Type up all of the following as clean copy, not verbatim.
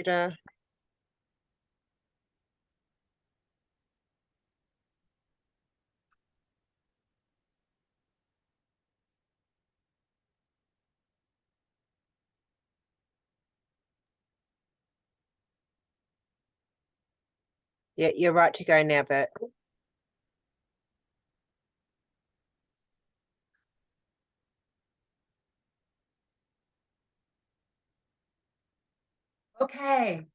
computer. Yeah, you're right to go now, Bert. Okay.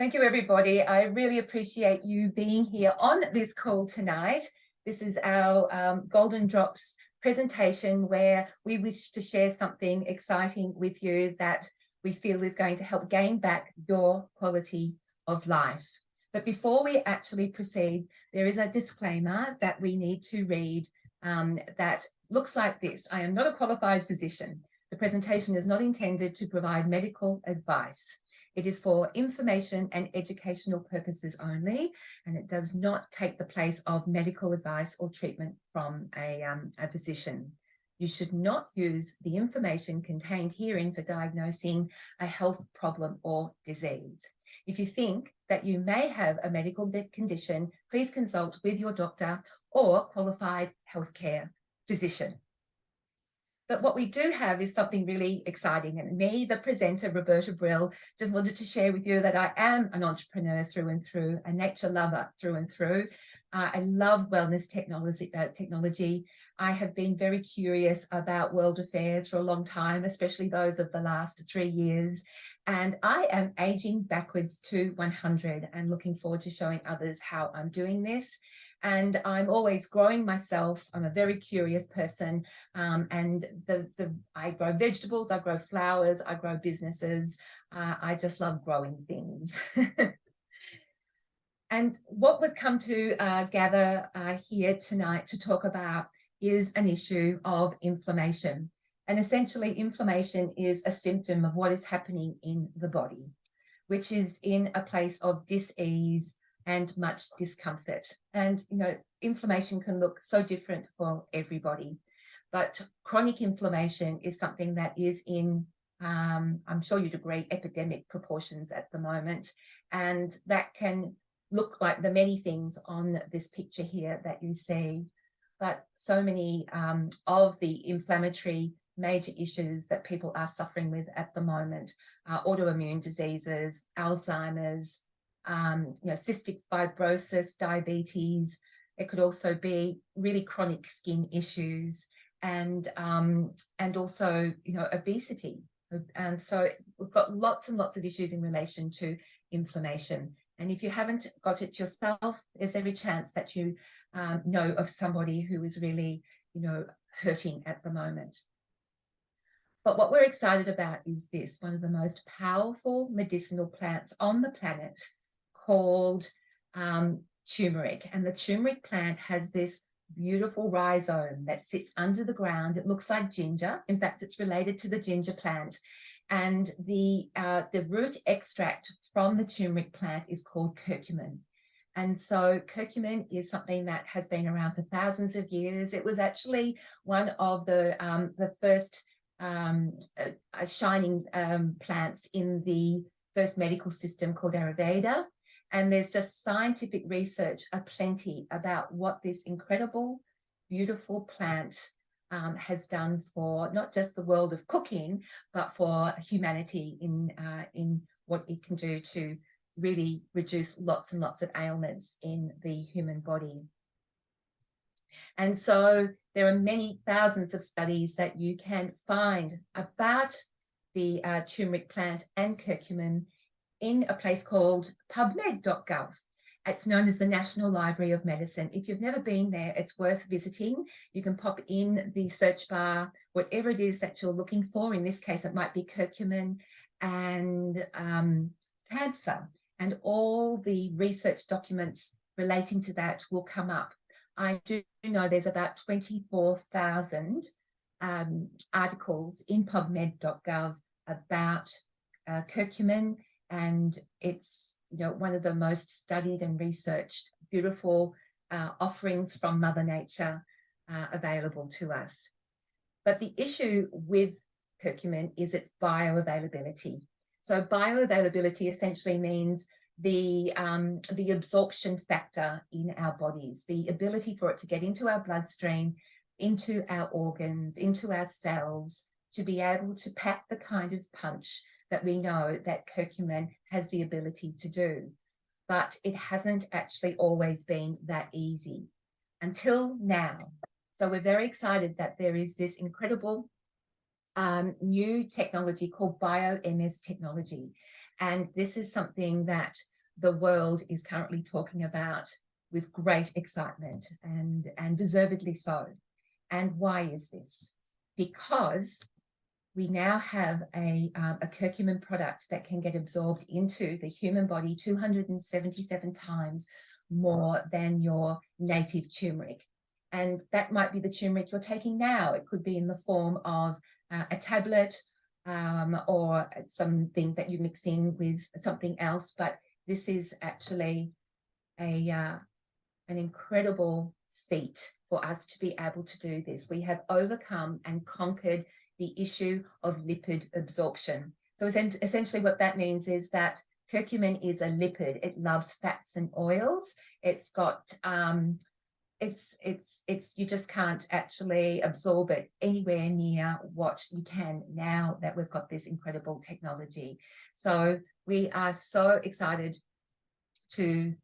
Thank you, everybody. I really appreciate you being here on this call tonight. This is our Golden Drops presentation where we wish to share something exciting with you that we feel is going to help gain back your quality of life. But before we actually proceed, there is a disclaimer that we need to read that looks like this. I am not a qualified physician. The presentation is not intended to provide medical advice. It is for information and educational purposes only, and it does not take the place of medical advice or treatment from a physician. You should not use the information contained herein for diagnosing a health problem or disease. If you think that you may have a medical condition, please consult with your doctor or qualified healthcare physician. But what we do have is something really exciting. And me, the presenter, Roberta Brill, just wanted to share with you that I am an entrepreneur through and through, a nature lover through and through. I love wellness technology. I have been very curious about world affairs for a long time, especially those of the last 3 years. And I am aging backwards to 100 and looking forward to showing others how I'm doing this. And I'm always growing myself. I'm a very curious person. And I grow vegetables, I grow flowers, I grow businesses. I just love growing things. And what we've come to gather here tonight to talk about is an issue of inflammation. And essentially, inflammation is a symptom of what is happening in the body, which is in a place of dis-ease and much discomfort. And, you know, inflammation can look so different for everybody, but chronic inflammation is something that is in, I'm sure you'd agree, epidemic proportions at the moment. And that can look like the many things on this picture here that you see, but so many of the inflammatory major issues that people are suffering with at the moment, autoimmune diseases, Alzheimer's, cystic fibrosis, diabetes. It could also be really chronic skin issues and also, obesity. And so we've got lots and lots of issues in relation to inflammation. And if you haven't got it yourself, there's every chance that you know of somebody who is really, hurting at the moment. But what we're excited about is this, one of the most powerful medicinal plants on the planet, called turmeric. And the turmeric plant has this beautiful rhizome that sits under the ground. It looks like ginger. In fact, it's related to the ginger plant. And the root extract from the turmeric plant is called curcumin. And so curcumin is something that has been around for thousands of years. It was actually one of the first shining plants in the first medical system called Ayurveda. And there's just scientific research aplenty about what this incredible, beautiful plant has done for not just the world of cooking, but for humanity in what it can do to really reduce lots and lots of ailments in the human body. And so there are many thousands of studies that you can find about the turmeric plant and curcumin in a place called pubmed.gov. It's known as the National Library of Medicine. If you've never been there, it's worth visiting. You can pop in the search bar, whatever it is that you're looking for. In this case, it might be curcumin and cancer, and all the research documents relating to that will come up. I do know there's about 24,000 articles in pubmed.gov about curcumin, and it's one of the most studied and researched beautiful offerings from Mother Nature available to us. But the issue with curcumin is its bioavailability. So bioavailability essentially means the absorption factor in our bodies, the ability for it to get into our bloodstream, into our organs, into our cells, to be able to pack the kind of punch that we know that curcumin has the ability to do. But it hasn't actually always been that easy until now. So we're very excited that there is this incredible new technology called bio-MS technology. And this is something that the world is currently talking about with great excitement, and deservedly so. And why is this? Because we now have a curcumin product that can get absorbed into the human body 277 times more than your native turmeric. And that might be the turmeric you're taking now. It could be in the form of a tablet or something that you mix in with something else. But this is actually an incredible feat for us to be able to do this. We have overcome and conquered the issue of lipid absorption. So essentially what that means is that curcumin is a lipid. It loves fats and oils. It's got you just can't actually absorb it anywhere near what you can now that we've got this incredible technology. So we are so excited to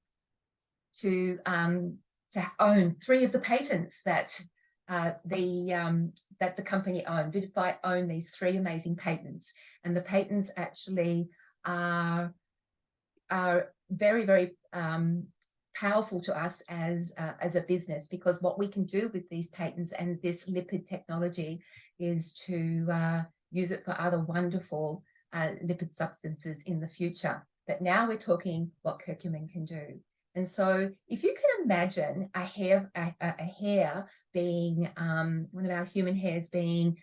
own 3 of the patents that the company own. Vidify own these 3 amazing patents, and the patents actually are very, very powerful to us as a business, because what we can do with these patents and this lipid technology is to use it for other wonderful lipid substances in the future. But now we're talking what curcumin can do. And so if you can imagine a hair being, one of our human hairs being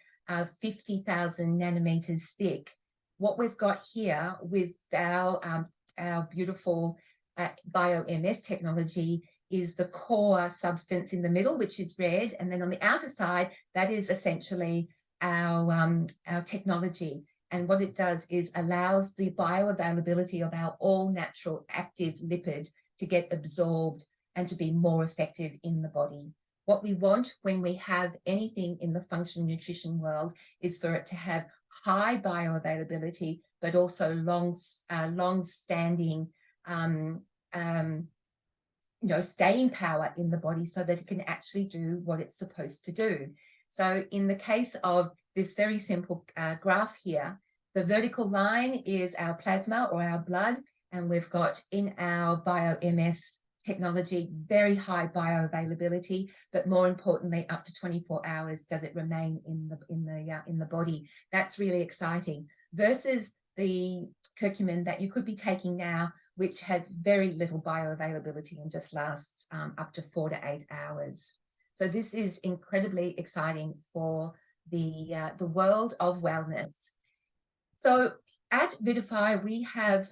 50,000 nanometers thick, what we've got here with our beautiful bio-MS technology is the core substance in the middle, which is red. And then on the outer side, that is essentially our technology. And what it does is allows the bioavailability of our all natural active lipid to get absorbed and to be more effective in the body. What we want when we have anything in the functional nutrition world is for it to have high bioavailability, but also long-standing staying power in the body, so that it can actually do what it's supposed to do. So in the case of this very simple graph here, the vertical line is our plasma or our blood, and we've got in our bio-MS technology very high bioavailability, but more importantly, up to 24 hours does it remain in the body. That's really exciting, versus the curcumin that you could be taking now, which has very little bioavailability and just lasts up to 4 to 8 hours. So this is incredibly exciting for the world of wellness. So at Vidify, we have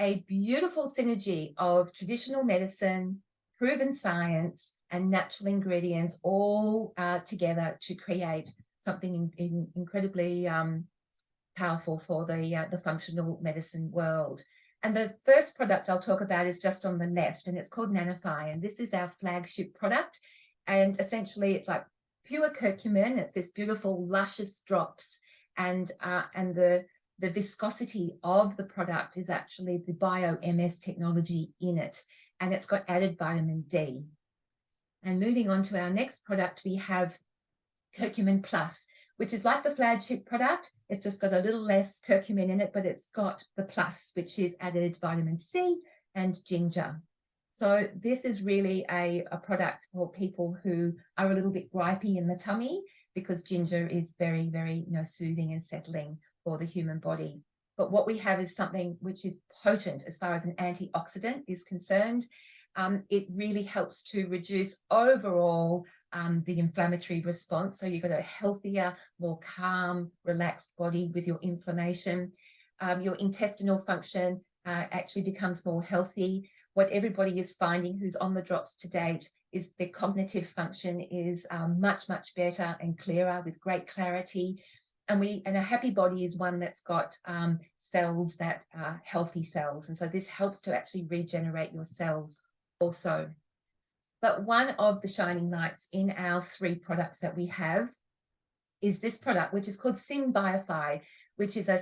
a beautiful synergy of traditional medicine, proven science, and natural ingredients all together to create something incredibly powerful for the functional medicine world. And the first product I'll talk about is just on the left, and it's called Nanofy. And this is our flagship product. And essentially it's like pure curcumin. It's this beautiful, luscious drops. And the viscosity of the product is actually the bio-MS technology in it. And it's got added vitamin D. And moving on to our next product, we have Curcumin Plus, which is like the flagship product. It's just got a little less curcumin in it, but it's got the plus, which is added vitamin C and ginger. So this is really a product for people who are a little bit gripey in the tummy, because ginger is very, very soothing and settling for the human body. But what we have is something which is potent as far as an antioxidant is concerned. It really helps to reduce overall the inflammatory response. So you've got a healthier, more calm, relaxed body with your inflammation. Your intestinal function actually becomes more healthy. What everybody is finding who's on the drops to date is their cognitive function is much, much better and clearer, with great clarity. and a happy body is one that's got cells that are healthy cells. And so this helps to actually regenerate your cells also. But one of the shining lights in our 3 products that we have is this product, which is called Synbiofy, which is the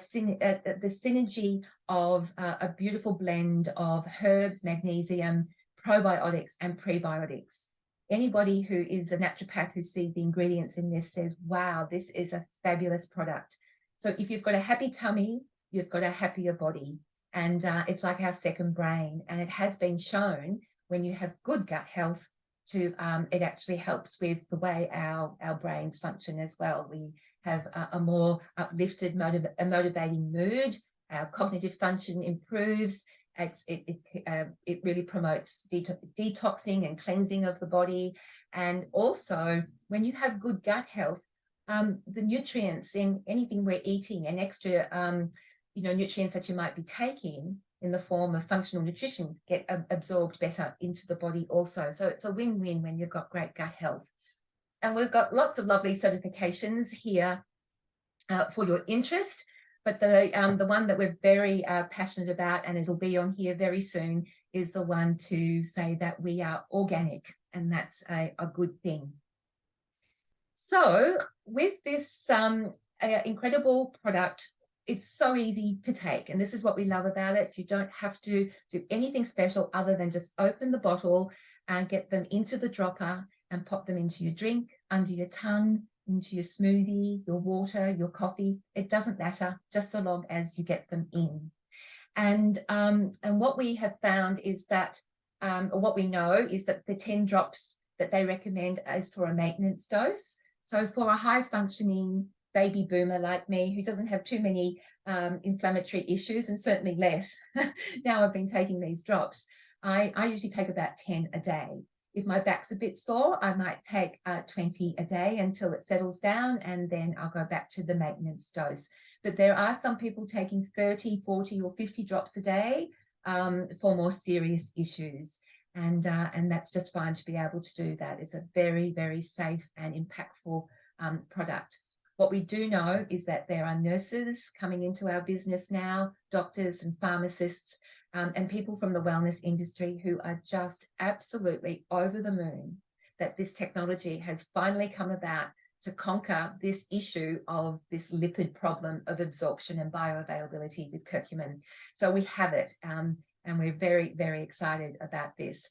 synergy of a beautiful blend of herbs, magnesium, probiotics, and prebiotics. Anybody who is a naturopath who sees the ingredients in this says, wow, this is a fabulous product. So if you've got a happy tummy, you've got a happier body. And it's like our second brain. And it has been shown when you have good gut health to it actually helps with the way our brains function as well. We have a more uplifted, motivating mood. Our cognitive function improves. It really promotes detoxing and cleansing of the body. And also, when you have good gut health, the nutrients in anything we're eating and extra nutrients that you might be taking in the form of functional nutrition get absorbed better into the body also. So it's a win-win when you've got great gut health. And we've got lots of lovely certifications here for your interest. But the one that we're very passionate about, and it'll be on here very soon, is the one to say that we are organic, and that's a good thing. So with this incredible product, it's so easy to take, and this is what we love about it. You don't have to do anything special other than just open the bottle and get them into the dropper and pop them into your drink, under your tongue, into your smoothie, your water, your coffee. It doesn't matter, just so long as you get them in. And what we have found is that, or what we know is that the 10 drops that they recommend is for a maintenance dose. So for a high functioning baby boomer like me, who doesn't have too many inflammatory issues, and certainly less, now I've been taking these drops, I usually take about 10 a day. If my back's a bit sore, I might take 20 a day until it settles down, and then I'll go back to the maintenance dose. But there are some people taking 30, 40 or 50 drops a day for more serious issues. And that's just fine to be able to do that. It's a very, very safe and impactful product. What we do know is that there are nurses coming into our business now, doctors and pharmacists, and people from the wellness industry who are just absolutely over the moon that this technology has finally come about to conquer this issue of this lipid problem of absorption and bioavailability with curcumin. So we have it, and we're very, very excited about this.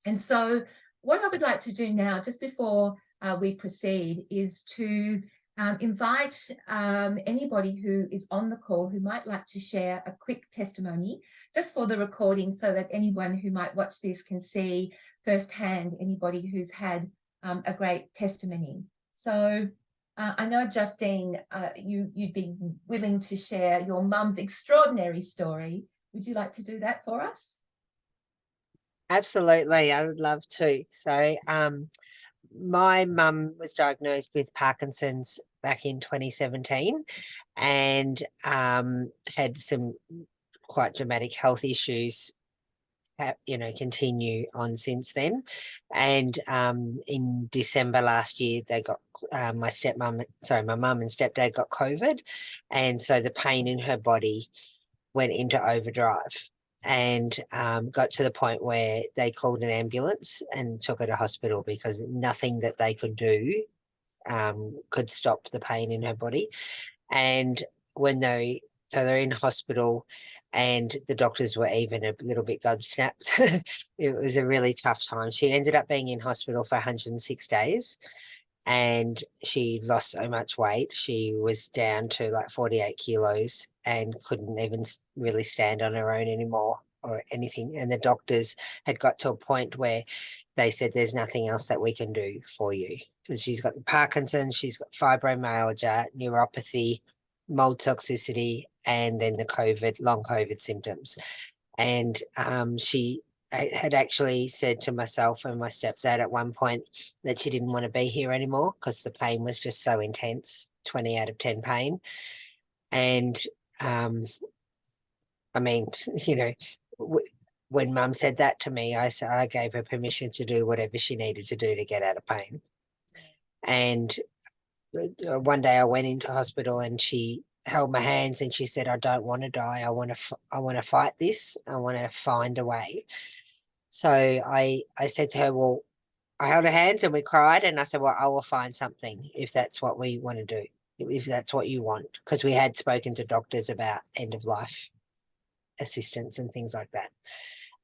And so what I would like to do now, just before we proceed, is to invite anybody who is on the call who might like to share a quick testimony just for the recording, so that anyone who might watch this can see firsthand anybody who's had a great testimony. So I know, Justine, you'd be willing to share your mum's extraordinary story. Would you like to do that for us? Absolutely, I would love to. So my mum was diagnosed with Parkinson's back in 2017 and had some quite dramatic health issues continue on since then. And in December last year, they got my mum and stepdad got COVID, and so the pain in her body went into overdrive, and got to the point where they called an ambulance and took her to hospital because nothing that they could do could stop the pain in her body. And they're in hospital, and the doctors were even a little bit gobsmacked. It was a really tough time. She ended up being in hospital for 106 days, and she lost so much weight. She was down to like 48 kilos and couldn't even really stand on her own anymore or anything. And the doctors had got to a point where they said, there's nothing else that we can do for you, because she's got the Parkinson's, she's got fibromyalgia, neuropathy, mold toxicity, and then the long COVID symptoms. And she had actually said to myself and my stepdad at one point that she didn't want to be here anymore because the pain was just so intense, 20 out of 10 pain. And I mean, when mum said that to me, I gave her permission to do whatever she needed to do to get out of pain. And one day I went into hospital and she held my hands and she said, I don't want to die. I want to fight this. I want to find a way. So I said to her, well, I held her hands and we cried, and I said, well, I will find something if that's what we want to do, if that's what you want, because we had spoken to doctors about end of life assistance and things like that.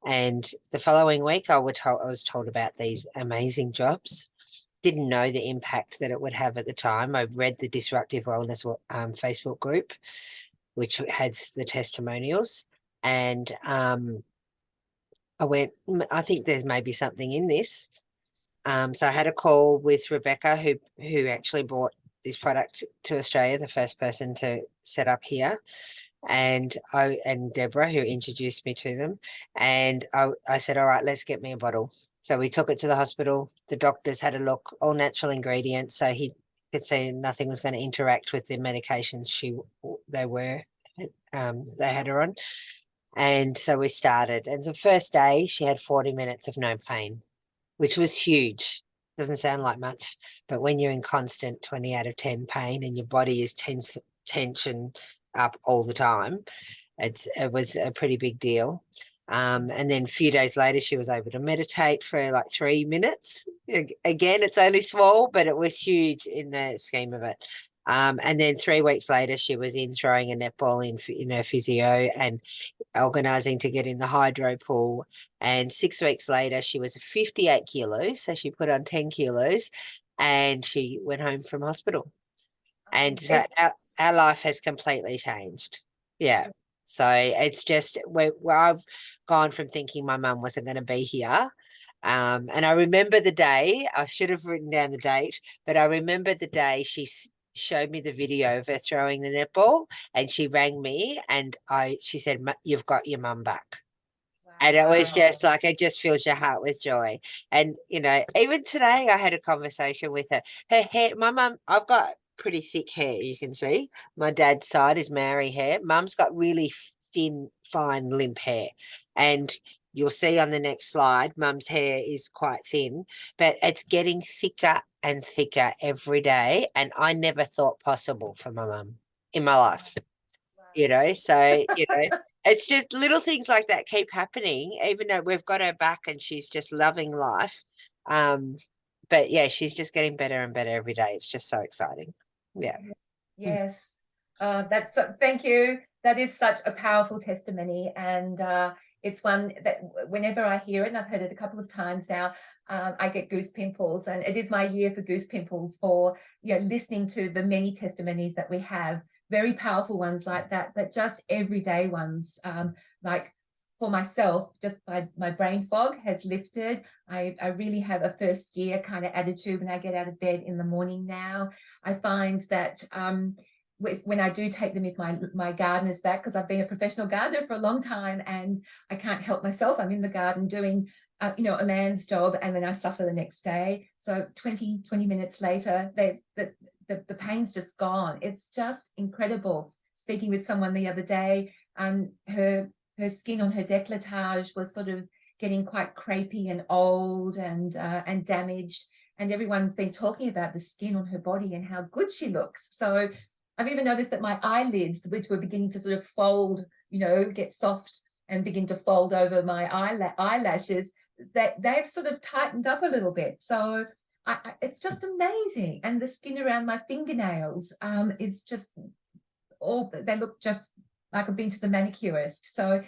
And the following week, I was told about these amazing jobs. Didn't know the impact that it would have at the time. I read the Disruptive Wellness Facebook group, which has the testimonials, and I went, I think there's maybe something in this. So I had a call with Rebecca, who actually brought this product to Australia, the first person to set up here, and Deborah, who introduced me to them. And I said, all right, let's get me a bottle. So we took it to the hospital. The doctors had a look, all natural ingredients. So he could see nothing was going to interact with the medications they had her on. And so we started. And the first day she had 40 minutes of no pain, which was huge. Doesn't sound like much, but when you're in constant 20 out of 10 pain and your body is tension up all the time, it was a pretty big deal. And then a few days later, she was able to meditate for like 3 minutes. Again, it's only small, but it was huge in the scheme of it. And then 3 weeks later, she was in throwing a netball in her physio and organising to get in the hydro pool. And 6 weeks later, she was 58 kilos. So she put on 10 kilos and she went home from hospital. And so our life has completely changed. Yeah. So it's just where I've gone from thinking my mum wasn't going to be here. And I remember the day, I should have written down the date, but I remember the day she showed me the video of her throwing the netball, and she rang me and she said, you've got your mum back. Wow. And it was just like, it just fills your heart with joy. And, you know, even today I had a conversation with her. Her hair, my mum, I've got pretty thick hair, you can see. My dad's side is Maori hair. Mum's got really thin, fine, limp hair. And you'll see on the next slide, Mum's hair is quite thin, but it's getting thicker and thicker every day. And I never thought possible for my mum in my life, you know. So, you know, it's just little things like that keep happening, even though we've got her back and she's just loving life. But yeah, she's just getting better and better every day. It's just so exciting. Yeah. Yes. Thank you. That is such a powerful testimony. And it's one that whenever I hear it, and I've heard it a couple of times now, I get goose pimples, and it is my year for goose pimples for, you know, listening to the many testimonies that we have, very powerful ones like that, but just everyday ones, like for myself, just my brain fog has lifted. I really have a first gear kind of attitude when I get out of bed in the morning now. I find that when I do take them, if my gardener's back, because I've been a professional gardener for a long time and I can't help myself. I'm in the garden doing, you know, a man's job, and then I suffer the next day. So 20 minutes later, the pain's just gone. It's just incredible. Speaking with someone the other day, her skin on her décolletage was sort of getting quite crepey and old and damaged. And everyone's been talking about the skin on her body and how good she looks. So I've even noticed that my eyelids, which were beginning to sort of fold, you know, get soft and begin to fold over my eyelashes, that they've sort of tightened up a little bit. So it's just amazing. And the skin around my fingernails is just they look just like I've been to the manicurist. So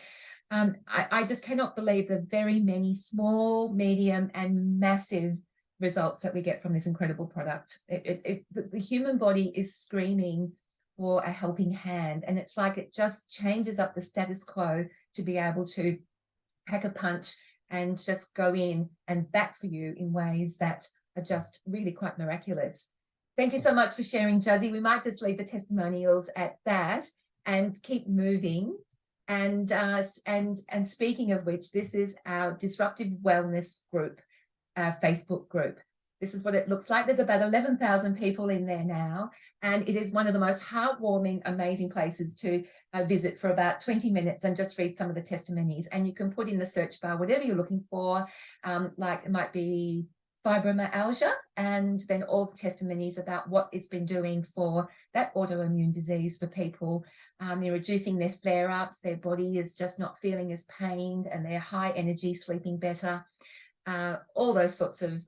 I just cannot believe the very many small, medium, and massive results that we get from this incredible product. The human body is screaming for a helping hand, and it's like it just changes up the status quo to be able to pack a punch and just go in and back for you in ways that are just really quite miraculous. Thank you so much for sharing, Juzzy. We might just leave the testimonials at that and keep moving. And speaking of which, this is our Disruptive Wellness group, Facebook group. This is what it looks like. There's about 11,000 people in there now, and it is one of the most heartwarming, amazing places to visit for about 20 minutes and just read some of the testimonies. And you can put in the search bar whatever you're looking for, like it might be fibromyalgia, and then all the testimonies about what it's been doing for that autoimmune disease for people. They're reducing their flare-ups, their body is just not feeling as pained, and they're high energy, sleeping better, all those sorts of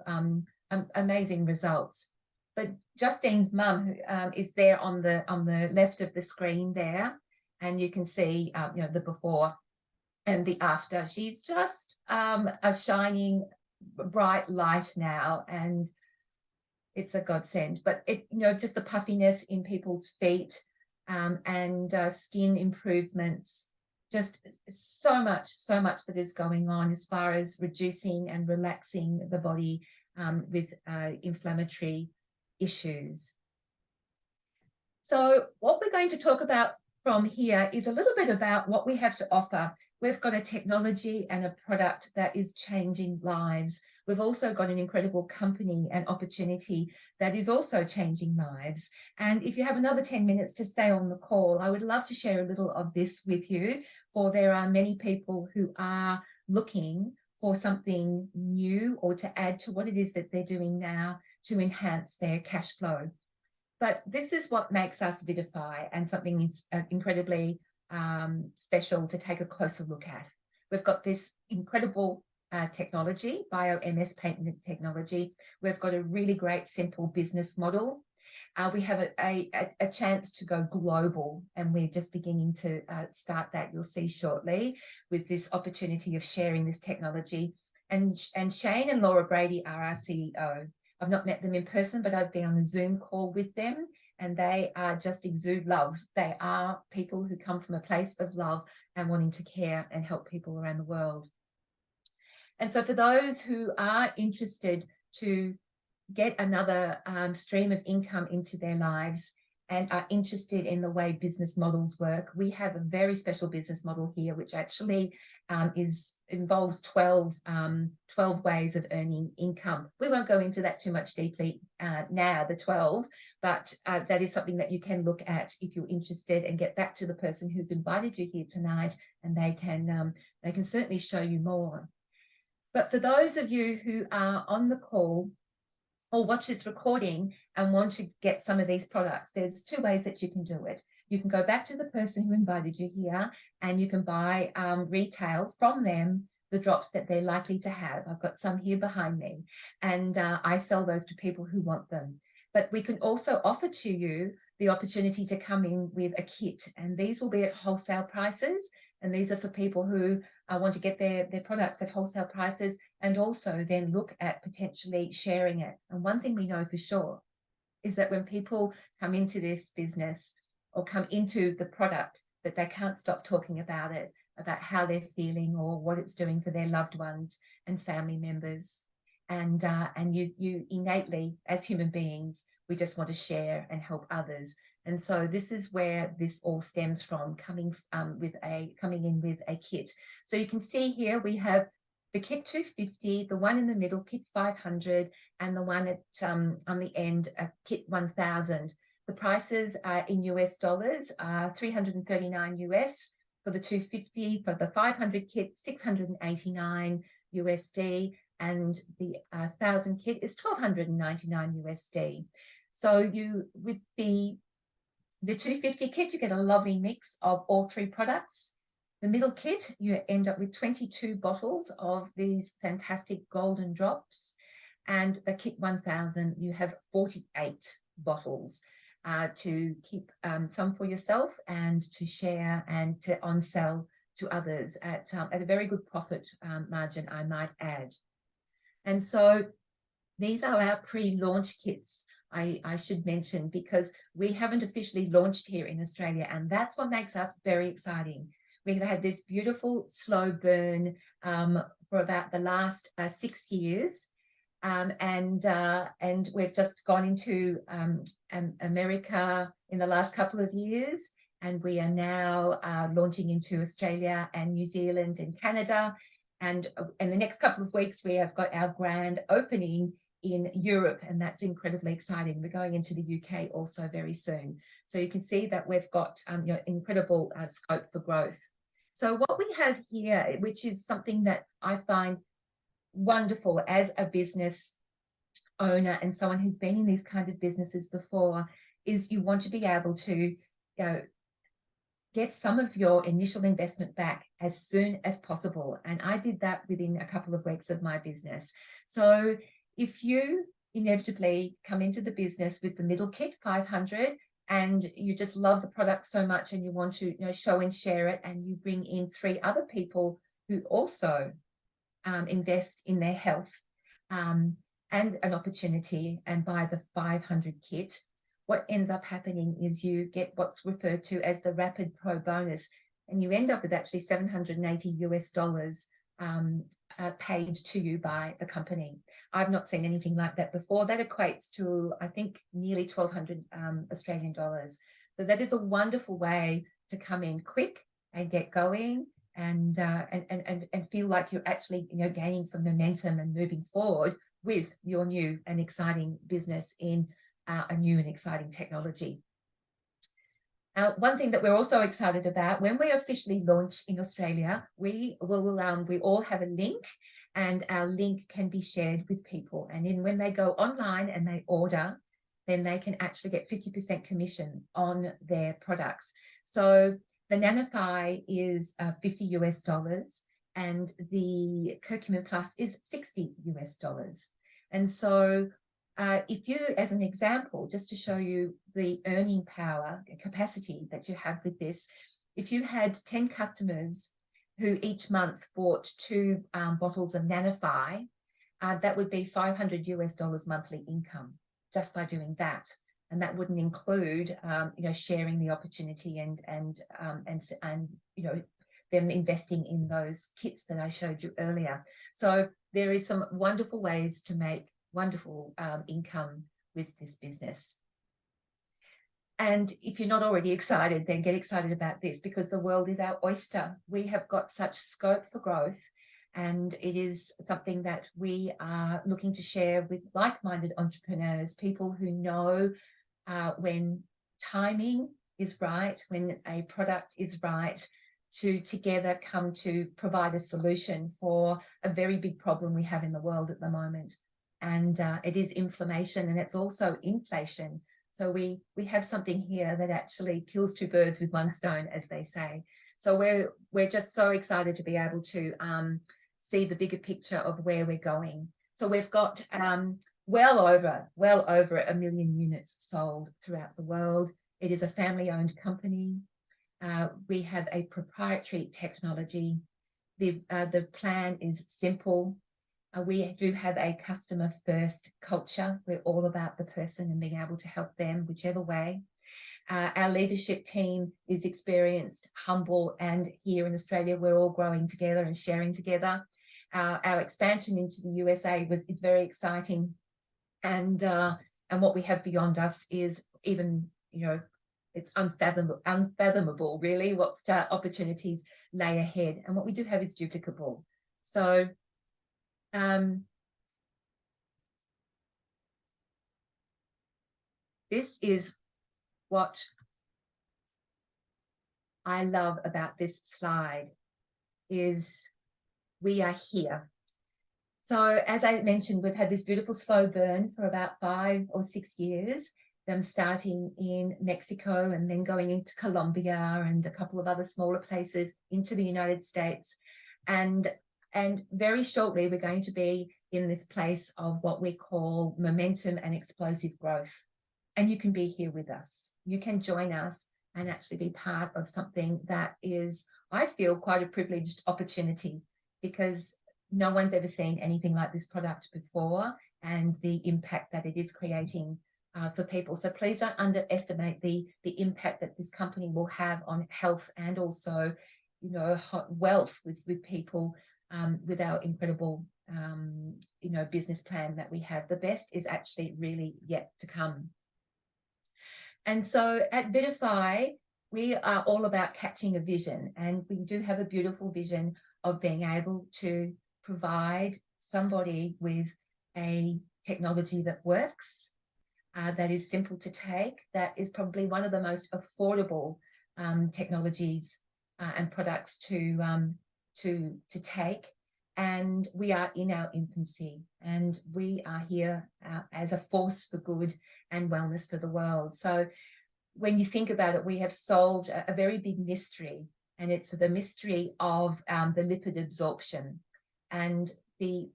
amazing results. But Justine's mum is there on the left of the screen there, and you can see the before and the after. She's just a shining bright light now, and it's a godsend. But just the puffiness in people's feet, and skin improvements, just so much that is going on as far as reducing and relaxing the body with inflammatory issues. So what we're going to talk about from here is a little bit about what we have to offer. We've got a technology and a product that is changing lives. We've also got an incredible company and opportunity that is also changing lives. And if you have another 10 minutes to stay on the call, I would love to share a little of this with you, for there are many people who are looking for something new or to add to what it is that they're doing now to enhance their cash flow. But this is what makes us Vidify, and something is incredibly special to take a closer look at. We've got this incredible technology, bio-MS patented technology. We've got a really great simple business model. We have a chance to go global, and we're just beginning to start that, you'll see shortly, with this opportunity of sharing this technology. And Shane and Laura Brady are our CEO. I've not met them in person, but I've been on a Zoom call with them, and they are just exude love. They are people who come from a place of love and wanting to care and help people around the world. And so for those who are interested to get another stream of income into their lives and are interested in the way business models work, we have a very special business model here, which actually involves 12 ways of earning income. We won't go into that too much deeply now, the 12, but that is something that you can look at if you're interested, and get back to the person who's invited you here tonight, and they can certainly show you more. But for those of you who are on the call or watch this recording and want to get some of these products, there's two ways that you can do it. You can go back to the person who invited you here, and you can buy retail from them the drops that they're likely to have. I've got some here behind me, and I sell those to people who want them. But we can also offer to you the opportunity to come in with a kit, and these will be at wholesale prices. And these are for people who want to get their products at wholesale prices, and also then look at potentially sharing it. And one thing we know for sure is that when people come into this business or come into the product, that they can't stop talking about it, about how they're feeling or what it's doing for their loved ones and family members. And you innately, as human beings, we just want to share and help others. And so this is where this all stems from, coming in with a kit. So you can see here we have the kit 250, the one in the middle, kit 500, and the one at on the end, kit 1000. The prices are in US dollars, 339 US for the 250. For the 500 kit, 689 USD, and the 1000 kit is 1299 USD. So you, with the 250 kit, you get a lovely mix of all three products. The middle kit, you end up with 22 bottles of these fantastic golden drops. And the kit 1000, you have 48 bottles to keep some for yourself and to share and to on-sell to others at a very good profit margin, I might add. And so these are our pre-launch kits, I should mention, because we haven't officially launched here in Australia, and that's what makes us very exciting. We've had this beautiful slow burn for about the last 6 years, and we've just gone into America in the last couple of years, and we are now launching into Australia and New Zealand and Canada. And in the next couple of weeks, we have got our grand opening in Europe, and that's incredibly exciting. We're going into the UK also very soon. So you can see that we've got incredible scope for growth. So what we have here, which is something that I find wonderful as a business owner and someone who's been in these kind of businesses before, is you want to be able to get some of your initial investment back as soon as possible. And I did that within a couple of weeks of my business. So if you inevitably come into the business with the middle kit, 500, and you just love the product so much and you want to show and share it, and you bring in 3 other people who also invest in their health and an opportunity and buy the 500 kit, what ends up happening is you get what's referred to as the Rapid Pro bonus, and you end up with actually $780 paid to you by the company. I've not seen anything like that before. That equates to, I think, nearly 1,200 Australian dollars. So that is a wonderful way to come in quick and get going and feel like you're actually gaining some momentum and moving forward with your new and exciting business in a new and exciting technology. One thing that we're also excited about, when we officially launch in Australia, we all have a link, and our link can be shared with people. And then when they go online and they order, then they can actually get 50% commission on their products. So the Nanofy is $50 and the Curcumin Plus is $60. And so if you, as an example, just to show you the earning power and capacity that you have with this, if you had 10 customers who each month bought 2 bottles of Nanofy, that would be $500 monthly income just by doing that. And that wouldn't include, sharing the opportunity and them investing in those kits that I showed you earlier. So there is some wonderful ways to make wonderful income with this business. And if you're not already excited, then get excited about this, because the world is our oyster. We have got such scope for growth, and it is something that we are looking to share with like-minded entrepreneurs, people who know when timing is right, when a product is right, to together come to provide a solution for a very big problem we have in the world at the moment. And it is inflammation, and it's also inflation. So we have something here that actually kills 2 birds with 1 stone, as they say. So we're just so excited to be able to see the bigger picture of where we're going. So we've got well over 1 million units sold throughout the world. It is a family-owned company. We have a proprietary technology. The plan is simple. We do have a customer-first culture. We're all about the person and being able to help them whichever way. Our leadership team is experienced, humble, and here in Australia, we're all growing together and sharing together. Our expansion into the USA is very exciting. And what we have beyond us is even, it's unfathomable, really, what opportunities lay ahead. And what we do have is duplicable. So this is what I love about this slide, is we are here. So as I mentioned, we've had this beautiful slow burn for about 5 or 6 years, them starting in Mexico and then going into Colombia and a couple of other smaller places into the United States. And very shortly, we're going to be in this place of what we call momentum and explosive growth. And you can be here with us. You can join us and actually be part of something that is, I feel, quite a privileged opportunity, because no one's ever seen anything like this product before, and the impact that it is creating for people. So please don't underestimate the impact that this company will have on health and also, wealth with people. With our incredible, business plan that we have. The best is actually really yet to come. And so at Vidify, we are all about catching a vision, and we do have a beautiful vision of being able to provide somebody with a technology that works, that is simple to take, that is probably one of the most affordable technologies and products to take, and we are in our infancy, and we are here as a force for good and wellness for the world. So when you think about it, we have solved a very big mystery, and it's the mystery of the lipid absorption. And the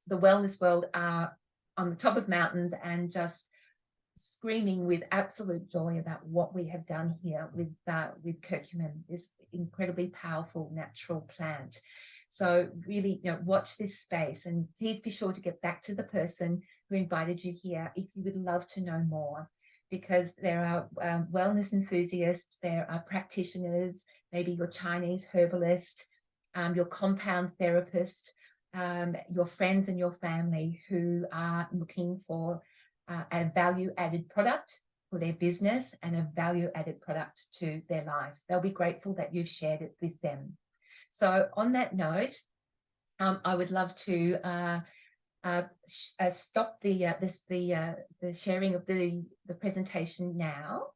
wellness world are on the top of mountains and just screaming with absolute joy about what we have done here with curcumin, this incredibly powerful natural plant. So really, watch this space, and please be sure to get back to the person who invited you here if you would love to know more, because there are wellness enthusiasts, there are practitioners, maybe your Chinese herbalist, your compound therapist, your friends and your family who are looking for a value-added product for their business and a value-added product to their life. They'll be grateful that you've shared it with them. So on that note, I would love to stop the sharing of the presentation now.